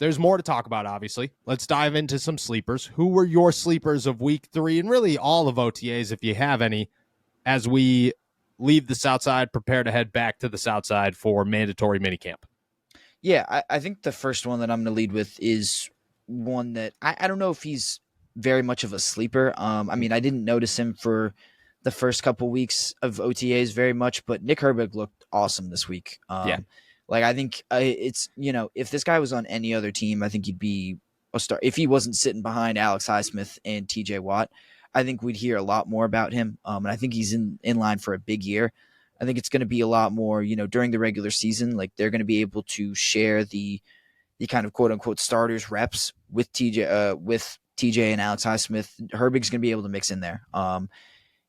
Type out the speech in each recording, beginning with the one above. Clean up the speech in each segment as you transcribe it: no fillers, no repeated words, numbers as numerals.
there's more to talk about, obviously. Let's dive into some sleepers. Who were your sleepers of week 3 and really all of OTAs, if you have any, as we leave the South Side, prepare to head back to the South Side for mandatory minicamp? Yeah, I think the first one that I'm going to lead with is one that I don't know if he's very much of a sleeper. I mean, I didn't notice him for the first couple weeks of OTAs very much, but Nick Herbig looked awesome this week. Yeah. Like I think it's, if this guy was on any other team, I think he'd be a star. If he wasn't sitting behind Alex Highsmith and TJ Watt, I think we'd hear a lot more about him. And I think he's in line for a big year. I think it's going to be a lot more, during the regular season. Like they're going to be able to share the kind of quote unquote starters reps with TJ and Alex Highsmith. Herbig's going to be able to mix in there.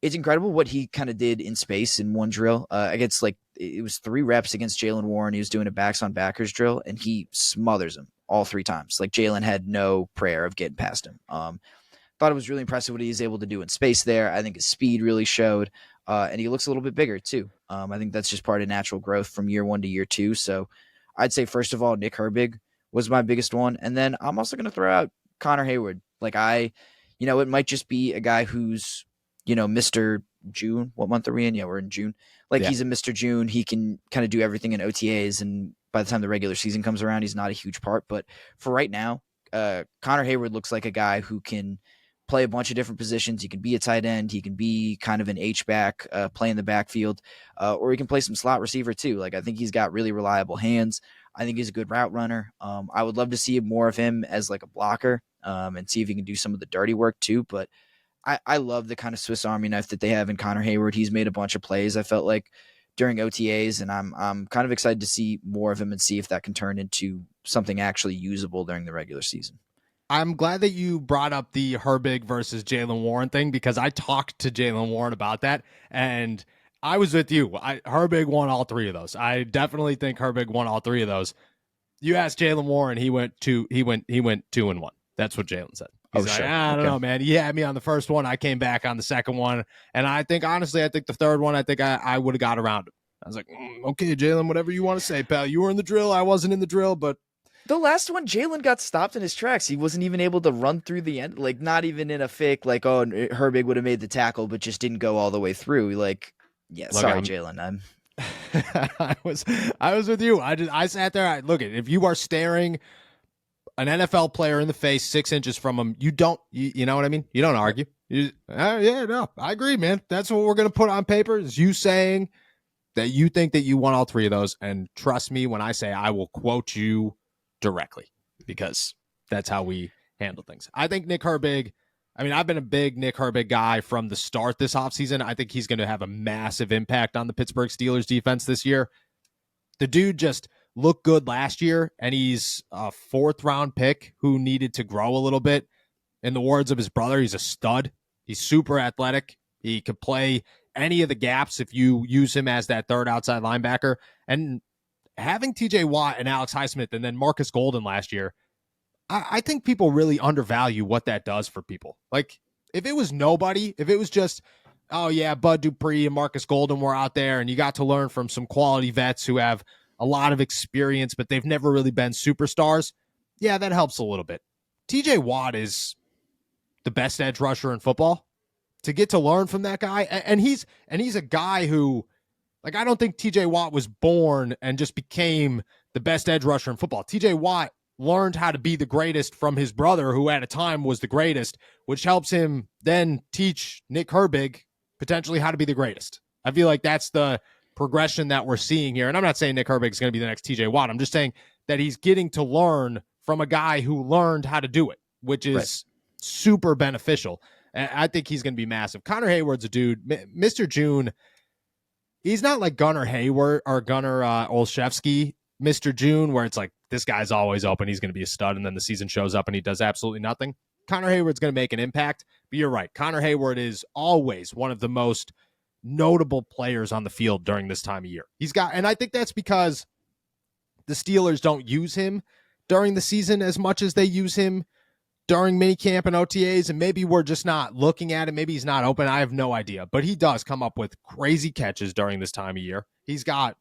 It's incredible what he kind of did in space in one drill against, like, it was 3 reps against Jalen Warren. He was doing a backs on backers drill and he smothers him all 3 times. Like Jalen had no prayer of getting past him. Thought it was really impressive what he was able to do in space there. I think his speed really showed. And he looks a little bit bigger too. I think that's just part of natural growth from year 1 to year 2. So I'd say, first of all, Nick Herbig was my biggest one. And then I'm also going to throw out Connor Hayward. Like it might just be a guy who's, Mr. June. What month are we in? Yeah, we're in June. Like He's a Mr. June. He can kind of do everything in OTAs. And by the time the regular season comes around, he's not a huge part. But for right now, Connor Hayward looks like a guy who can play a bunch of different positions. He can be a tight end. He can be kind of an H-back, play in the backfield, or he can play some slot receiver too. Like I think he's got really reliable hands. I think he's a good route runner. I would love to see more of him as like a blocker and see if he can do some of the dirty work too. But I love the kind of Swiss Army knife that they have in Connor Hayward. He's made a bunch of plays, I felt like, during OTAs, and I'm kind of excited to see more of him and see if that can turn into something actually usable during the regular season. I'm glad that you brought up the Herbig versus Jalen Warren thing, because I talked to Jalen Warren about that, and I was with you. Herbig won all 3 of those. I definitely think Herbig won all 3 of those. You asked Jalen Warren, he went 2-1. That's what Jalen said. He's like, sure. I don't know, man. He had me on the first one. I came back on the second one. And I think, honestly, the third one, I would have got around him. I was like, okay, Jalen, whatever you want to say, pal. You were in the drill. I wasn't in the drill, but the last one, Jalen got stopped in his tracks. He wasn't even able to run through the end, like not even in a fake, like, oh, Herbig would have made the tackle, but just didn't go all the way through. Like, yeah, look, sorry, Jalen. I was with you. I sat there. If you are staring an NFL player in the face 6 inches from him, you know what I mean? You don't argue. No, I agree, man. That's what we're going to put on paper, is you saying that you think that you won all 3 of those. And trust me when I say I will quote you directly, because that's how we handle things. I think Nick Herbig, I've been a big Nick Herbig guy from the start this offseason. I think he's going to have a massive impact on the Pittsburgh Steelers defense this year. The dude just looked good last year, and he's a 4th-round pick who needed to grow a little bit. In the words of his brother, he's a stud. He's super athletic. He could play any of the gaps if you use him as that 3rd outside linebacker. And having TJ Watt and Alex Highsmith and then Marcus Golden last year, I think people really undervalue what that does for people. Like, if it was nobody, if it was just, oh yeah, Bud Dupree and Marcus Golden were out there and you got to learn from some quality vets who have a lot of experience, but they've never really been superstars, yeah, that helps a little bit. TJ Watt is the best edge rusher in football. To get to learn from that guy, and he's a guy who, like, I don't think TJ Watt was born and just became the best edge rusher in football. TJ Watt learned how to be the greatest from his brother, who at a time was the greatest, which helps him then teach Nick Herbig potentially how to be the greatest. I feel like that's the progression that we're seeing here. And I'm not saying Nick Herbig is going to be the next TJ Watt. I'm just saying that he's getting to learn from a guy who learned how to do it, which is super beneficial. And I think he's going to be massive. Connor Hayward's a dude. Mr. June, he's not like Gunnar Hayward or Gunnar Olszewski, Mr. June, where it's like, this guy's always open, he's going to be a stud, and then the season shows up and he does absolutely nothing. Connor Hayward's going to make an impact, but you're right. Connor Hayward is always one of the most notable players on the field during this time of year. And I think that's because the Steelers don't use him during the season as much as they use him during minicamp and OTAs, and maybe we're just not looking at it. Maybe he's not open. I have no idea, but he does come up with crazy catches during this time of year. He's got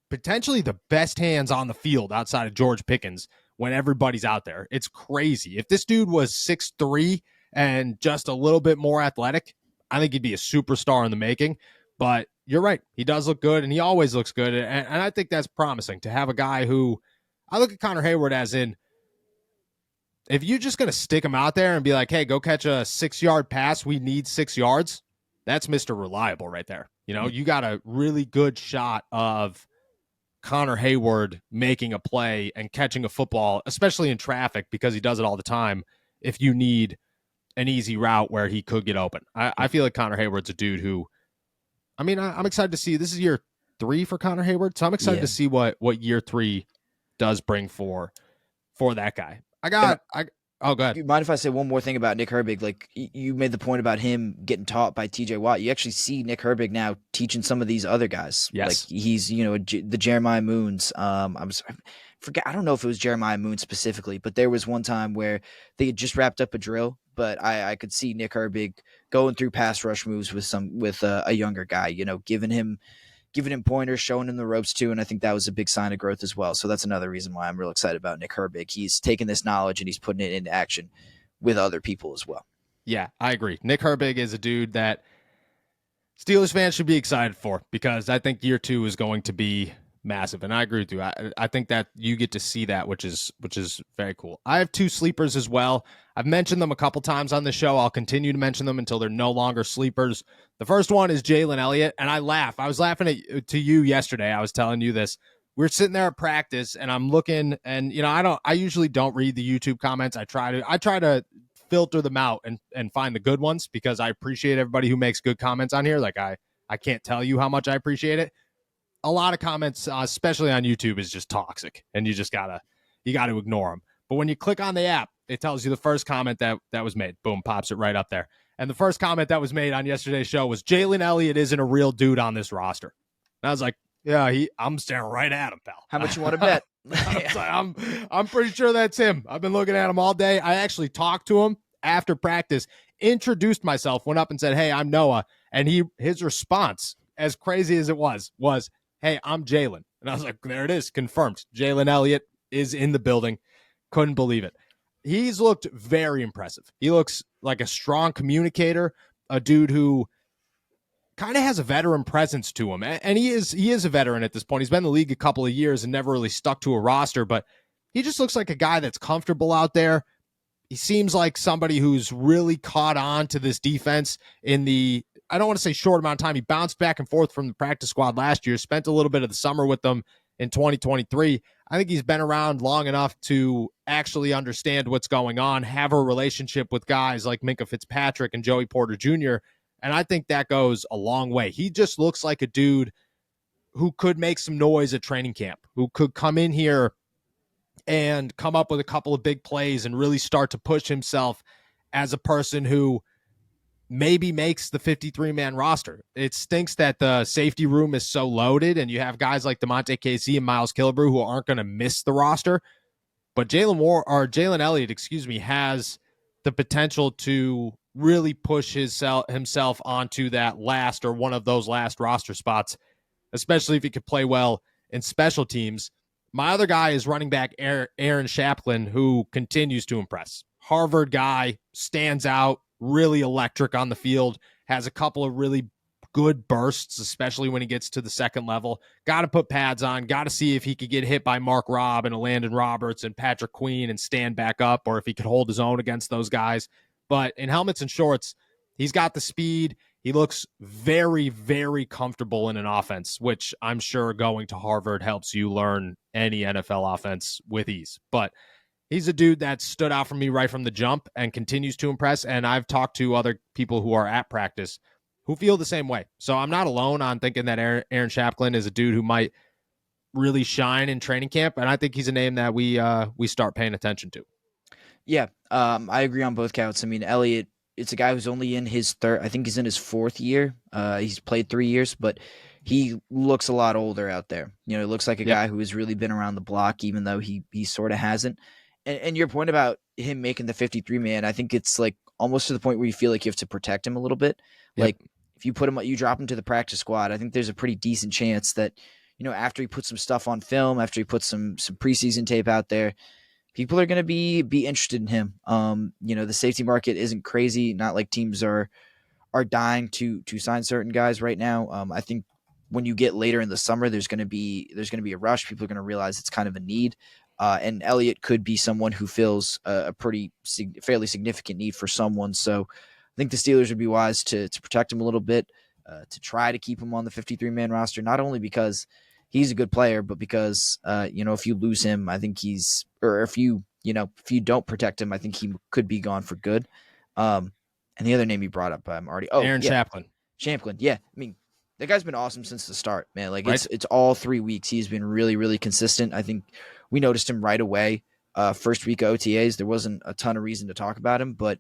potentially the best hands on the field outside of George Pickens when everybody's out there. It's crazy. If this dude was 6'3" and just a little bit more athletic, I think he'd be a superstar in the making. But you're right. He does look good, and he always looks good. And I think that's promising to have a guy who I look at Connor Hayward as in, if you're just going to stick him out there and be like, hey, go catch a 6-yard pass, we need 6 yards, that's Mr. Reliable right there. You know, you got a really good shot of Connor Hayward making a play and catching a football, especially in traffic, because he does it all the time, if you need an easy route where he could get open. I feel like Connor Hayward's a dude who, I mean, I'm excited to see. This is year 3 for Connor Hayward, so I'm excited to see what year 3 does bring for that guy. Oh, go ahead. You mind if I say one more thing about Nick Herbig? Like, you made the point about him getting taught by TJ Watt. You actually see Nick Herbig now teaching some of these other guys. Yes. Like, he's, the Jeremiah Moons. I forget. I don't know if it was Jeremiah Moon specifically, but there was one time where they had just wrapped up a drill, but I could see Nick Herbig going through pass rush moves with a younger guy, giving him pointers, showing him the ropes too. And I think that was a big sign of growth as well. So that's another reason why I'm real excited about Nick Herbig. He's taking this knowledge and he's putting it into action with other people as well. Yeah, I agree. Nick Herbig is a dude that Steelers fans should be excited for, because I think year 2 is going to be massive. And I agree with you. I think that you get to see that, which is very cool. I have 2 sleepers as well. I've mentioned them a couple times on the show. I'll continue to mention them until they're no longer sleepers. The first one is Jalen Elliott, and I laugh. I was laughing to you yesterday. I was telling you this. We were sitting there at practice, and I'm looking, and I usually don't read the YouTube comments. I try to filter them out and find the good ones, because I appreciate everybody who makes good comments on here. Like I can't tell you how much I appreciate it. A lot of comments, especially on YouTube, is just toxic, and you gotta ignore them. But when you click on the app, it tells you the first comment that was made. Boom, pops it right up there. And the first comment that was made on yesterday's show was, Jalen Elliott isn't a real dude on this roster. And I was like, yeah, I'm staring right at him, pal. How much you want to bet? I'm pretty sure that's him. I've been looking at him all day. I actually talked to him after practice, introduced myself, went up and said, hey, I'm Noah. And his response, as crazy as it was, hey, I'm Jalen. And I was like, there it is, confirmed. Jalen Elliott is in the building. Couldn't believe it. He's looked very impressive. He looks like a strong communicator, a dude who kind of has a veteran presence to him. And he is a veteran at this point. He's been in the league a couple of years and never really stuck to a roster, but he just looks like a guy that's comfortable out there. He seems like somebody who's really caught on to this defense in the, I don't want to say short amount of time. He bounced back and forth from the practice squad last year, spent a little bit of the summer with them in 2023. I think he's been around long enough to actually understand what's going on, have a relationship with guys like Minkah Fitzpatrick and Joey Porter Jr., and I think that goes a long way. He just looks like a dude who could make some noise at training camp, who could come in here and come up with a couple of big plays and really start to push himself as a person who maybe makes the 53-man roster. It stinks that the safety room is so loaded and you have guys like DeMonte Casey and Miles Killebrew who aren't going to miss the roster. But Jalen Elliott, has the potential to really push himself onto that last or one of those last roster spots, especially if he could play well in special teams. My other guy is running back Aaron Shaplin, who continues to impress. Harvard guy, stands out, really electric on the field, has a couple of really good bursts, especially when he gets to the second level. Got to put pads on, got to see if he could get hit by Mark Robb and Landon Roberts and Patrick Queen and stand back up, or if he could hold his own against those guys. But in helmets and shorts, he's got the speed. He looks very, very comfortable in an offense, which I'm sure going to Harvard helps you learn any NFL offense with ease. But he's a dude that stood out for me right from the jump and continues to impress. And I've talked to other people who are at practice who feel the same way. So I'm not alone on thinking that Aaron Shaplin is a dude who might really shine in training camp. And I think he's a name that we start paying attention to. Yeah, I agree on both counts. I mean, Elliott, it's a guy who's only in his third. I think he's in his 4th year. He's played 3 years, but he looks a lot older out there. He looks like a guy who has really been around the block, even though he sort of hasn't. And your point about him making the 53-man, I think it's like almost to the point where you feel like you have to protect him a little bit. Yep. Like if you you drop him to the practice squad, I think there's a pretty decent chance that, after he puts some stuff on film, after he puts some preseason tape out there, people are going to be interested in him. The safety market isn't crazy. Not like teams are dying to sign certain guys right now. I think when you get later in the summer, there's gonna be a rush. People are gonna realize it's kind of a need. And Elliott could be someone who fills a fairly significant need for someone. So I think the Steelers would be wise to protect him a little bit, to try to keep him on the 53-man roster, not only because he's a good player, but because if you lose him, I think if you don't protect him, I think he could be gone for good. And the other name you brought up, I'm already. Oh Aaron yeah, Chaplin, Champlin. Yeah, I mean that guy's been awesome since the start, man. Like right? it's all 3 weeks. He's been really really consistent. I think we noticed him right away. First week of OTAs, there wasn't a ton of reason to talk about him, but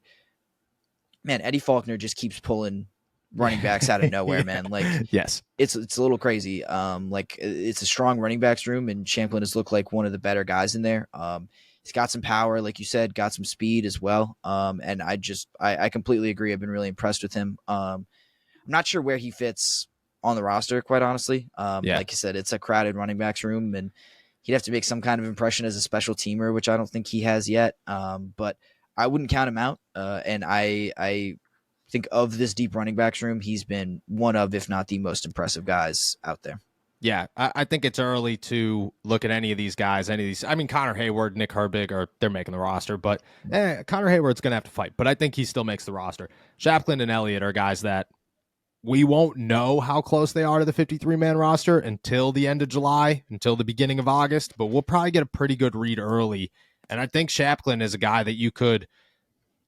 man, Eddie Faulkner just keeps pulling running backs out of nowhere, Yeah. man. Like Yes. it's a little crazy. Like it's a strong running backs room, and Champlin has looked like one of the better guys in there. He's got some power, like you said, got some speed as well. And I completely agree. I've been really impressed with him. I'm not sure where he fits on the roster, quite honestly. Yeah. Like you said, it's a crowded running backs room, and he'd have to make some kind of impression as a special teamer, which I don't think he has yet. But I wouldn't count him out. And I think of this deep running backs room, he's been one of, if not the most impressive guys out there. Yeah, I think it's early to look at any of these guys. Any of these, I mean, Connor Hayward, Nick Herbig, they're making the roster, but Connor Hayward's going to have to fight. But I think he still makes the roster. Chaplin and Elliott are guys that we won't know how close they are to the 53-man roster until the end of July, until the beginning of August. But we'll probably get a pretty good read early. And I think Chaplin is a guy that you could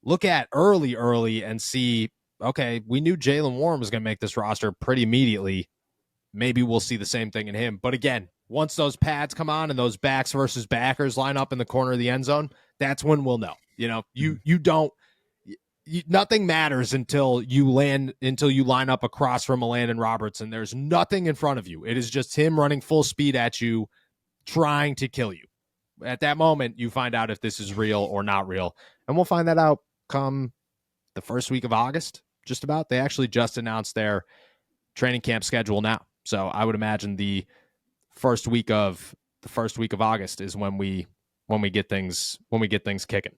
look at early and see, okay, we knew Jalen Warren was going to make this roster pretty immediately. Maybe we'll see the same thing in him. But again, once those pads come on and those backs versus backers line up in the corner of the end zone, that's when we'll know. Nothing matters until you line up across from a Landon Robertson. There's nothing in front of you. It is just him running full speed at you, trying to kill you. At that moment, you find out if this is real or not real. And we'll find that out come the first week of August, just about. They actually just announced their training camp schedule now. So I would imagine the first week of August is when we get things kicking.